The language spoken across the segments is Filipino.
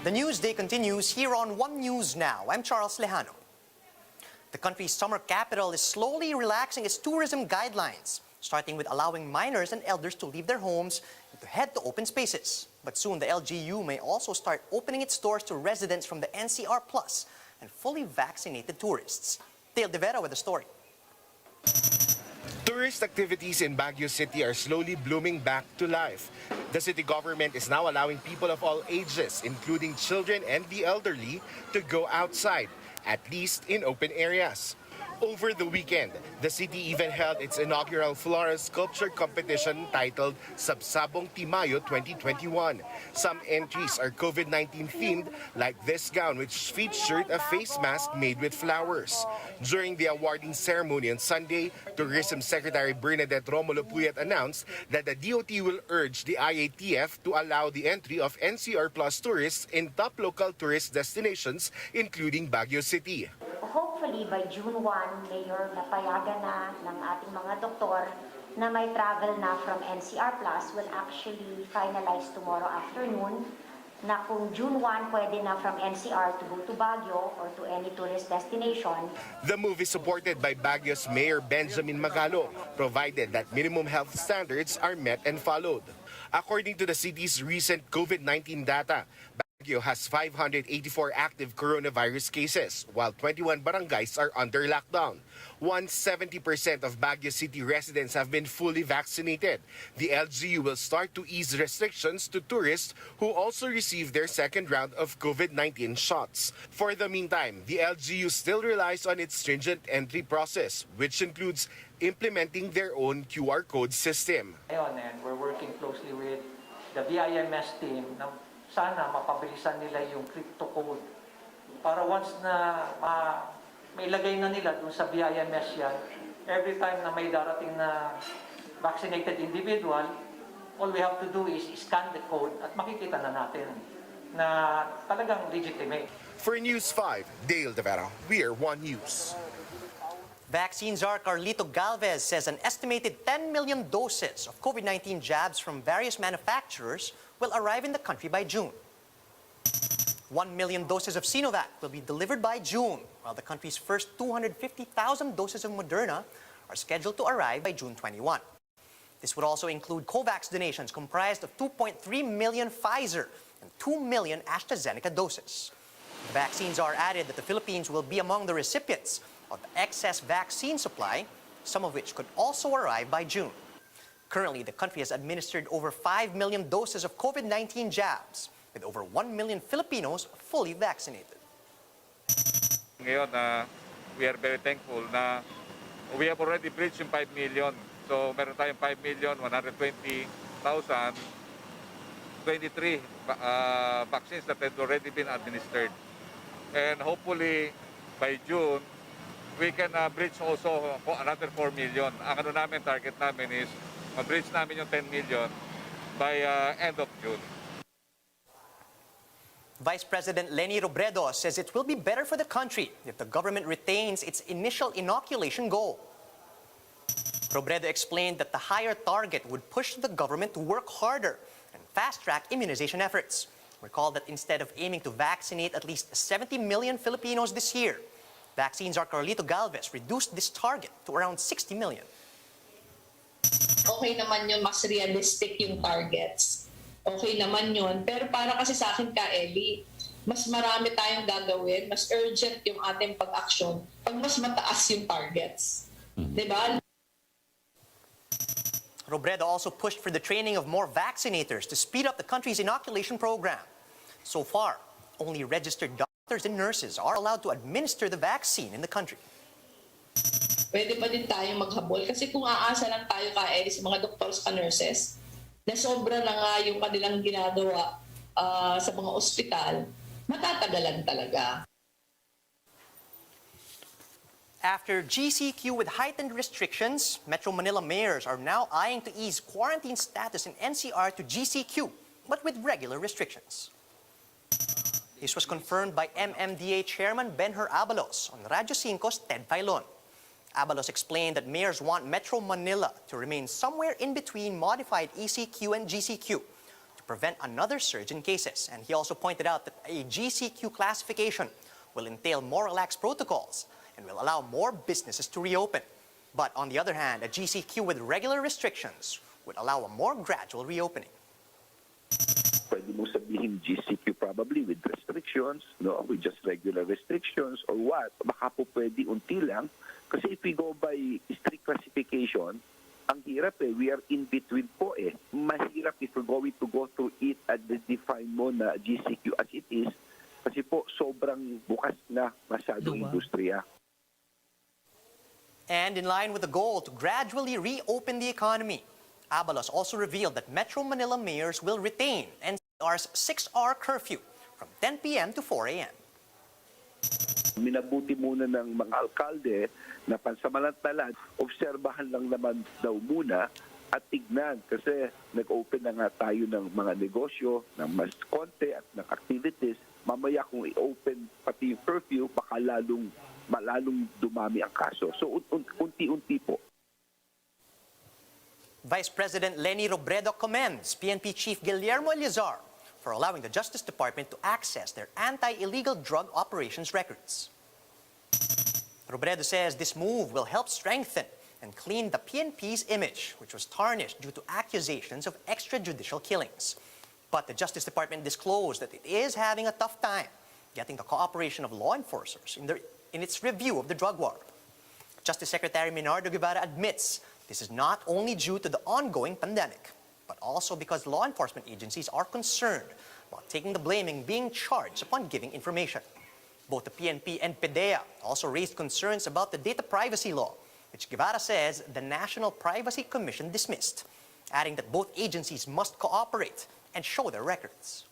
The news day continues here on One News Now. I'm Charles Lejano. The country's summer capital is slowly relaxing its tourism guidelines, starting with allowing minors and elders to leave their homes and to head to open spaces. But soon the LGU may also start opening its doors to residents from the NCR Plus and fully vaccinated tourists. Dale De Vera with the story. Tourist activities in Baguio City are slowly blooming back to life. The city government is now allowing people of all ages, including children and the elderly, to go outside, at least in open areas. Over the weekend, the city even held its inaugural floral sculpture competition titled Sabsabong Timayo 2021. Some entries are COVID-19 themed, like this gown which featured a face mask made with flowers. During the awarding ceremony on Sunday, Tourism Secretary Bernadette Romulo Puyat announced that the DOT will urge the IATF to allow the entry of NCR Plus tourists in top local tourist destinations, including Baguio City. Hopefully by June 1, Mayor, napayagan na ng ating mga doktor na may travel na from NCR Plus will actually finalize tomorrow afternoon na kung June 1 pwede na from NCR to go to Baguio or to any tourist destination. The move is supported by Baguio's Mayor Benjamin Magalo, provided that minimum health standards are met and followed. According to the city's recent COVID-19 data, Baguio has 584 active coronavirus cases, while 21 barangays are under lockdown. 170% of Baguio City residents have been fully vaccinated. The LGU will start to ease restrictions to tourists who also receive their second round of COVID-19 shots. For the meantime, the LGU still relies on its stringent entry process, which includes implementing their own QR code system. And we're working closely with the VIMS team na sana mapabilisan nila yung crypto code para once na may lagay na nila dun sa VIMS yan, every time na may darating na vaccinated individual, all we have to do is scan the code at makikita na natin na talagang legitimate. For News 5, Dale De Vera, we're One News. Vaccine czar Carlito Galvez says an estimated 10 million doses of COVID-19 jabs from various manufacturers will arrive in the country by June. 1 million doses of Sinovac will be delivered by June, while the country's first 250,000 doses of Moderna are scheduled to arrive by June 21. This would also include COVAX donations comprised of 2.3 million Pfizer and 2 million AstraZeneca doses. The vaccines are added that the Philippines will be among the recipients of excess vaccine supply, some of which could also arrive by June. Currently, the country has administered over 5 million doses of COVID-19 jabs, with over 1 million Filipinos fully vaccinated. Ngayon, we are very thankful na we have already breached yung 5 million. So, meron tayong 5,120,023 vaccines that have already been administered. And hopefully, by June, we can breach also another 4 million. Ang ano namin, target namin is ma-breach namin yung 10 million by end of June. Vice President Leni says it will be better for the country if the government retains its initial inoculation goal. Robredo explained that the higher target would push the government to work harder and fast-track immunization efforts. Recall that instead of aiming to vaccinate at least 70 million Filipinos this year, vaccine czar Carlito Galvez reduced this target to around 60 million. Okay naman yun, mas realistic yung targets. Okay naman yun. Pero para kasi sa akin ka, Ellie, mas marami tayong gagawin, mas urgent yung ating pag-aksyon pag mas mataas yung targets. Diba? Robredo also pushed for the training of more vaccinators to speed up the country's inoculation program. So far, only registered doctors and nurses are allowed to administer the vaccine in the country. Pwede pa din tayong maghabol kasi kung aasa lang tayo ka sa mga doctors ka nurses na sobra na nga yung kanilang ginagawa sa mga ospital, matatagalan talaga. After GCQ with heightened restrictions, Metro Manila mayors are now eyeing to ease quarantine status in NCR to GCQ, but with regular restrictions. This was confirmed by MMDA Chairman Benher Abalos on Radyo 5's Ted Filon. Abalos explained that mayors want Metro Manila to remain somewhere in between modified ECQ and GCQ to prevent another surge in cases. And he also pointed out that a GCQ classification will entail more relaxed protocols and will allow more businesses to reopen. But on the other hand, a GCQ with regular restrictions would allow a more gradual reopening. Pwede mo sabihin GCQ probably with restrictions, no, with just regular restrictions or what. Baka po pwede unti lang. Kasi if we go by strict classification, ang hirap eh. We are in between po eh. Mahirap if we're going to go through it at the define mo na GCQ as it is. Kasi po sobrang bukas na masyadong industriya. And in line with the goal to gradually reopen the economy, Abalos also revealed that Metro Manila mayors will retain NCR's 6-hour curfew from 10 p.m. to 4 a.m. Minabuti muna ng mga alkalde na pansamantala, obserbahan lang naman daw muna at tignan kasi nag-open na nga tayo ng mga negosyo ng mas konti at ng activities. Mamaya kung i-open pati yung curfew, baka lalong dumami ang kaso. So unti-unti po. Vice President Leni commends PNP Chief Eleazar for allowing the Justice Department to access their anti-illegal drug operations records. Robredo says this move will help strengthen and clean the PNP's image, which was tarnished due to accusations of extrajudicial killings. But the Justice Department disclosed that it is having a tough time getting the cooperation of law enforcers in its review of the drug war. Justice Secretary Minardo Guevara admits this is not only due to the ongoing pandemic, but also because law enforcement agencies are concerned about taking the blame and being charged upon giving information. Both the PNP and PDEA also raised concerns about the data privacy law, which Guevara says the National Privacy Commission dismissed, adding that both agencies must cooperate and show their records.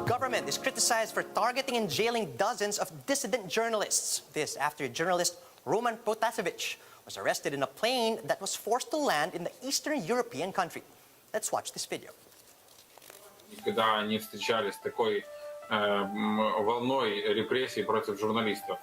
Government is criticized for targeting and jailing dozens of dissident journalists. This after journalist Roman Protasevich was arrested in a plane that was forced to land in the Eastern European country. Let's watch this video. Никогда не встречались с такой волной репрессий против журналистов.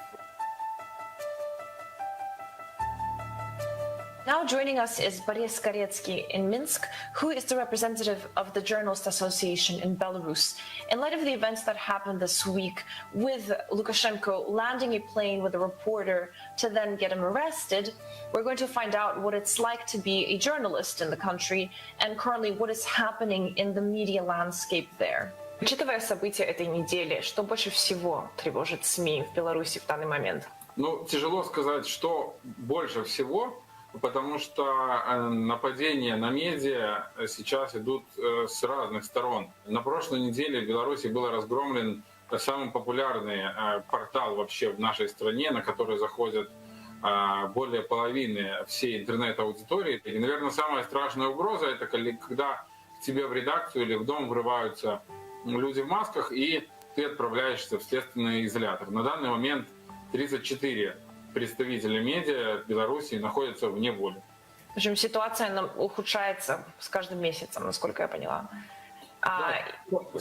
Now joining us is Boris Koretsky in Minsk, who is the representative of the Journalist Association in Belarus. In light of the events that happened this week with Lukashenko landing a plane with a reporter to then get him arrested, we're going to find out what it's like to be a journalist in the country and currently what is happening in the media landscape there. Учитывая события этой недели, что больше всего тревожит СМИ в Беларуси в данный момент? Ну, тяжело сказать, что больше всего, потому что нападения на медиа сейчас идут с разных сторон. На прошлой неделе в Беларуси был разгромлен самый популярный портал вообще в нашей стране, на который заходят более половины всей интернет-аудитории. И, наверное, самая страшная угроза — это когда к тебе в редакцию или в дом врываются люди в масках, и ты отправляешься в следственный изолятор. На данный момент 34 представители медиа в Беларуси находятся вне воли. В общем, ситуация ухудшается с каждым месяцем, насколько я поняла.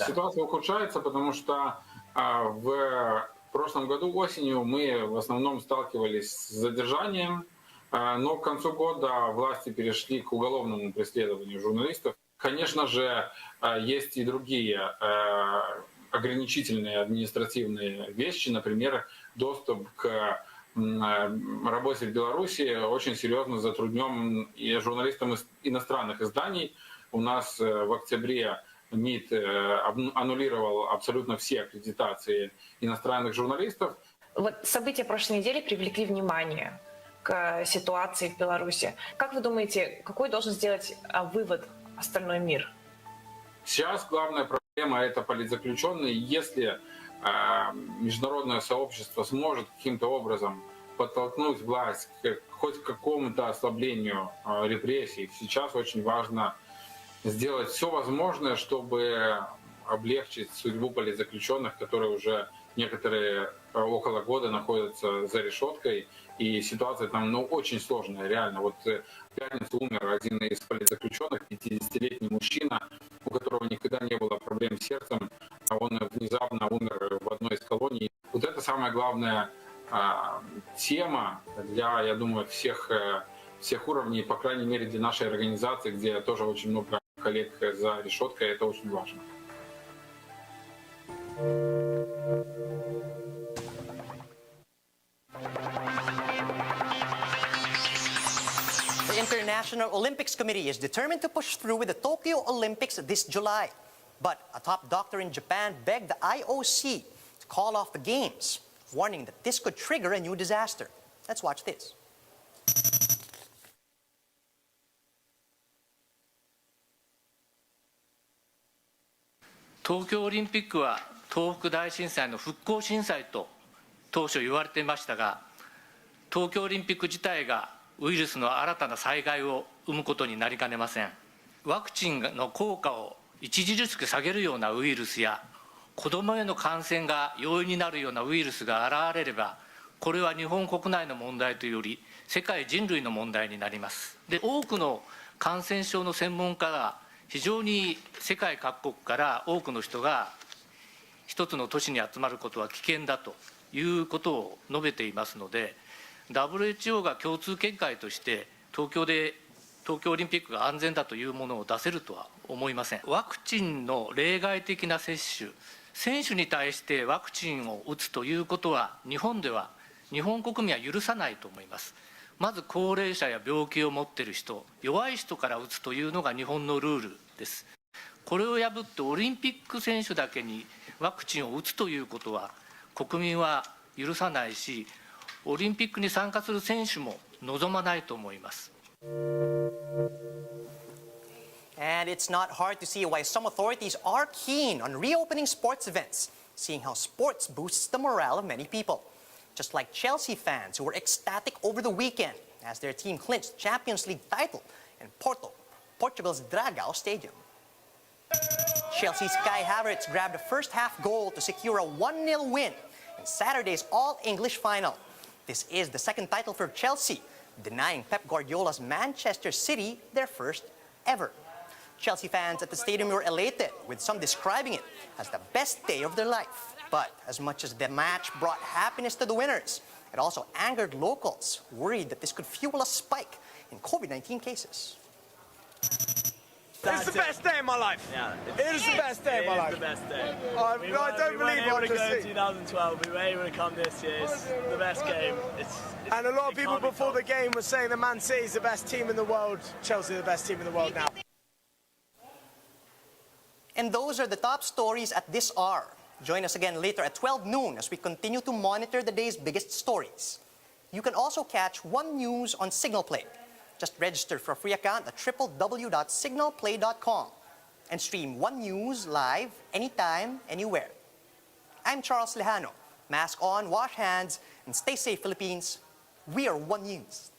Ситуация ухудшается, потому что в прошлом году осенью мы в основном сталкивались с задержанием, но к концу года власти перешли к уголовному преследованию журналистов. Конечно же, есть и другие ограничительные административные вещи, например, доступ к работе в Беларуси очень серьезно затруднен и журналистам из иностранных изданий. У нас в октябре МИД аннулировал абсолютно все аккредитации иностранных журналистов. Вот события прошлой недели привлекли внимание к ситуации в Беларуси. Как вы думаете, какой должен сделать вывод остальной мир? Сейчас главная проблема — это политзаключенные. Если международное сообщество сможет каким-то образом подтолкнуть власть хоть к какому-то ослаблению репрессий, сейчас очень важно сделать все возможное, чтобы облегчить судьбу политзаключенных, которые уже некоторые около года находятся за решеткой. И ситуация там очень сложная, реально. Вот в пятницу умер один из политзаключенных, 50-летний мужчина, у которого никогда не было проблем с сердцем, а он внезапно умер в одной из колоний. Вот это самая главная тема для, я думаю, всех уровней, по крайней мере для нашей организации, где тоже очень много коллег за решеткой, это очень важно. The International Olympics Committee is determined to push through with the Tokyo Olympics this July. But a top doctor in Japan begged the IOC to call off the games, warning that this could trigger a new disaster. Let's watch this. 東京オリンピックは東北大震災の復興震災と当初言われていましたが、東京オリンピック自体がウイルスの新たな災害を生むことになりかねません。ワクチンの効果を著しく下げるようなウイルスや、子どもへの感染が容易になるようなウイルスが現れれば、これは日本国内の問題というより世界人類の問題になります。で、多くの感染症の専門家が非常に世界各国から多くの人が一つの都市に集まることは危険だということを述べていますので、WHO が共通見解として東京オリンピックが安全だというものを出せるとは思いません。ワクチンの例外的な接種、選手に対してワクチンを打つということは日本では日本国民は許さないと思います。まず高齢者や病気を持っている人、弱い人から打つというのが日本のルールです。これを破ってオリンピック選手だけにワクチンを打つということは国民は許さないし、オリンピックに参加する選手も望まないと思います。And it's not hard to see why some authorities are keen on reopening sports events, seeing how sports boosts the morale of many people. Just like Chelsea fans who were ecstatic over the weekend as their team clinched Champions League title in Portugal's Dragao Stadium. Chelsea's Kai Havertz grabbed the first half goal to secure a 1-0 win in Saturday's All-English final. This is the second title for Chelsea, denying Pep Guardiola's Manchester City their first ever. Chelsea fans at the stadium were elated, with some describing it as the best day of their life. But as much as the match brought happiness to the winners, it also angered locals, worried that this could fuel a spike in COVID-19 cases. It's the best day of my life. Yeah, it is the best day of my life. It's the best day. I don't believe what I just in 2012. We were able to come this year. It's the best game. And a lot of people before the game were saying that Man City is the best team in the world. Chelsea are the best team in the world now. And those are the top stories at this hour. Join us again later at 12 noon as we continue to monitor the day's biggest stories. You can also catch One News on Signal Play. Just register for a free account at www.signalplay.com and stream One News live anytime, anywhere. I'm Charles Lejano. Mask on, wash hands, and stay safe, Philippines. We are One News.